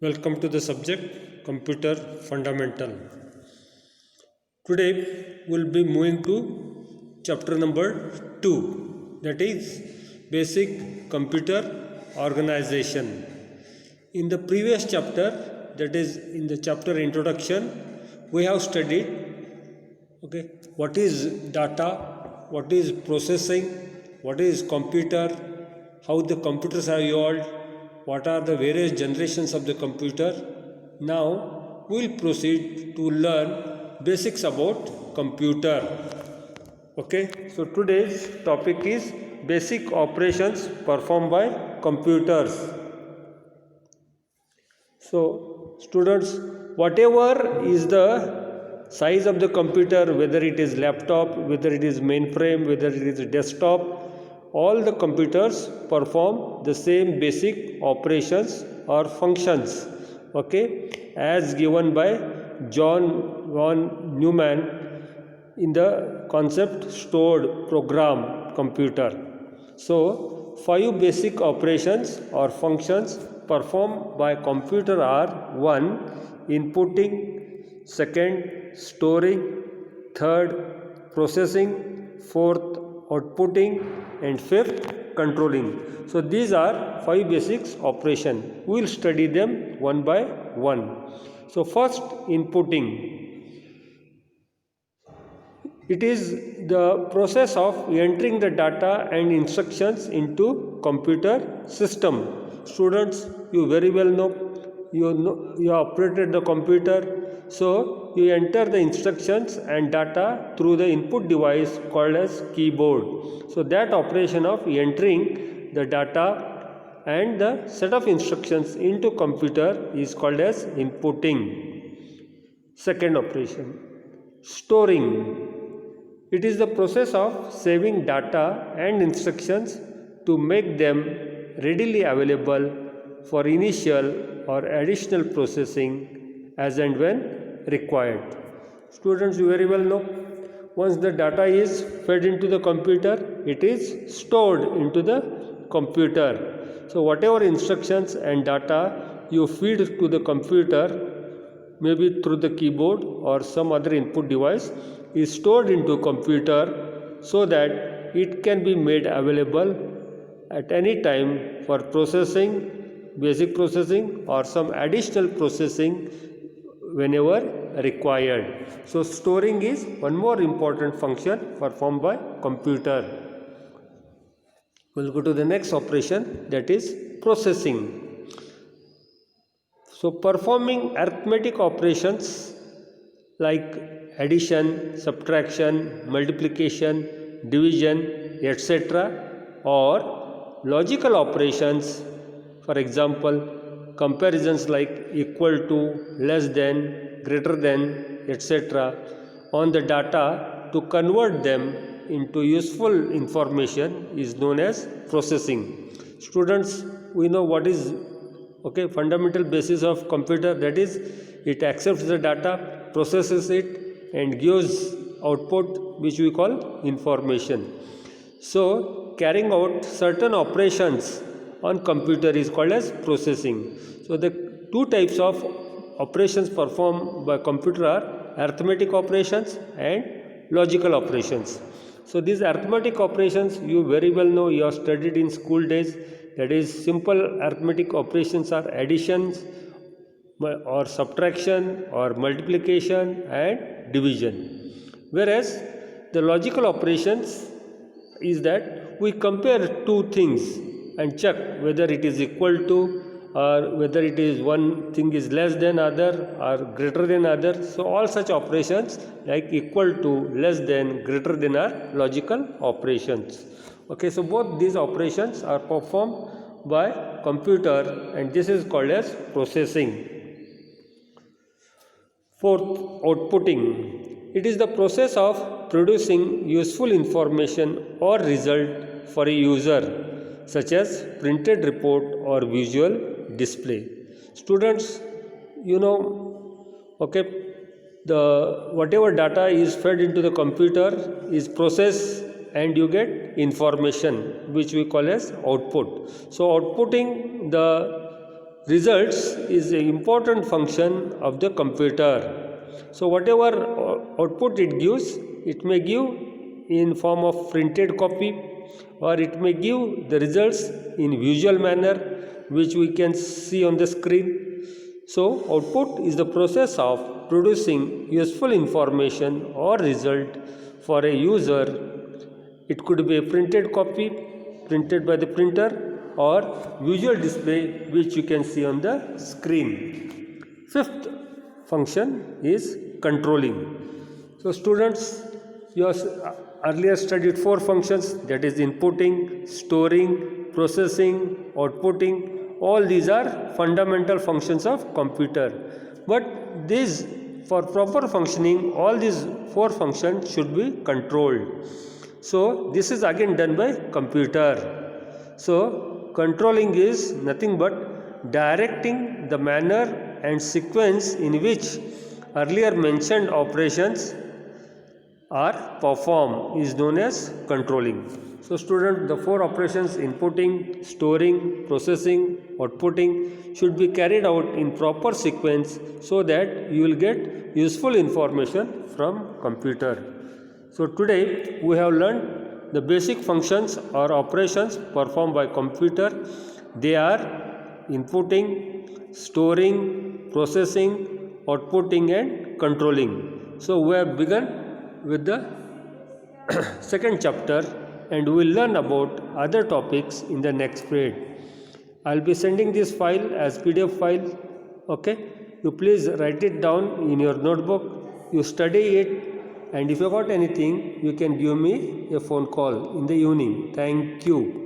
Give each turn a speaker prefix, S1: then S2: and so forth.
S1: Welcome to the subject Computer Fundamental. Today we'll be moving to chapter number 2, that is Basic Computer Organization. In the previous chapter, that is in the chapter Introduction, we have studied what is data, what is processing, what is computer, how the computers have evolved, what are the various generations of the computer. Now we will proceed to learn basics about computer. So today's topic is basic operations performed by computers. So students, whatever is the size of the computer, whether it is laptop, whether it is mainframe, whether it is desktop, all the computers perform the same basic operations or functions, as given by John von Neumann in the concept stored program computer. So 5 basic operations or functions performed by computer are: 1. Inputting, 2. Storing, 3. Processing, 4. Outputting, and 5th controlling. So these are 5 basics operation. We will study them one by one. So first, inputting. It is the process of entering the data and instructions into computer system. Students, you very well know, you operated the computer. So you enter the instructions and data through the input device called as keyboard. So that operation of entering the data and the set of instructions into computer is called as inputting. Second operation, storing. It is the process of saving data and instructions to make them readily available for initial or additional processing as and when required. Students, you very well know, once the data is fed into the computer, it is stored into the computer. So whatever instructions and data you feed to the computer, maybe through the keyboard or some other input device, is stored into computer so that it can be made available at any time for processing, basic processing, or some additional processing whenever required. So storing is one more important function performed by computer. We'll go to the next operation, that is processing. So performing arithmetic operations like addition, subtraction, multiplication, division, etc., or logical operations, for example, comparisons like equal to, less than, greater than, etc., on the data to convert them into useful information is known as processing. Students, we know what is fundamental basis of computer, that is, it accepts the data, processes it, and gives output which we call information. So carrying out certain operations on computer is called as processing. So the two types of operations performed by computer are arithmetic operations and logical operations. So these arithmetic operations you very well know, you have studied in school days, that is, simple arithmetic operations are additions or subtraction or multiplication and division. Whereas the logical operations is that we compare two things and check whether it is equal to, or whether it is one thing is less than other or greater than other. So all such operations like equal to, less than, greater than are logical operations. So both these operations are performed by computer and this is called as processing. Fourth, outputting. It is the process of producing useful information or result for a user, such as printed report or visual display. Students, the whatever data is fed into the computer is processed and you get information which we call as output. So outputting the results is an important function of the computer. So whatever output it gives, it may give in form of printed copy, or it may give the results in visual manner which we can see on the screen. So output is the process of producing useful information or result for a user. It could be a printed copy printed by the printer, or visual display which you can see on the screen. Fifth function is controlling. So students, you have earlier studied four functions, that is inputting, storing, processing, outputting. All these are fundamental functions of computer. But these, for proper functioning, all these four functions should be controlled. So this is again done by computer. So controlling is nothing but directing the manner and sequence in which earlier mentioned operations are performed is known as controlling. So student, the four operations inputting, storing, processing, outputting should be carried out in proper sequence so that you will get useful information from computer. So today we have learned the basic functions or operations performed by computer. They are inputting, storing, processing, outputting and controlling. So we have begun with the second chapter, and we will learn about other topics in the next period. I will be sending this file as PDF file. Okay, you please write it down in your notebook, you study it, and if you got anything, you can give me a phone call in the evening. Thank you.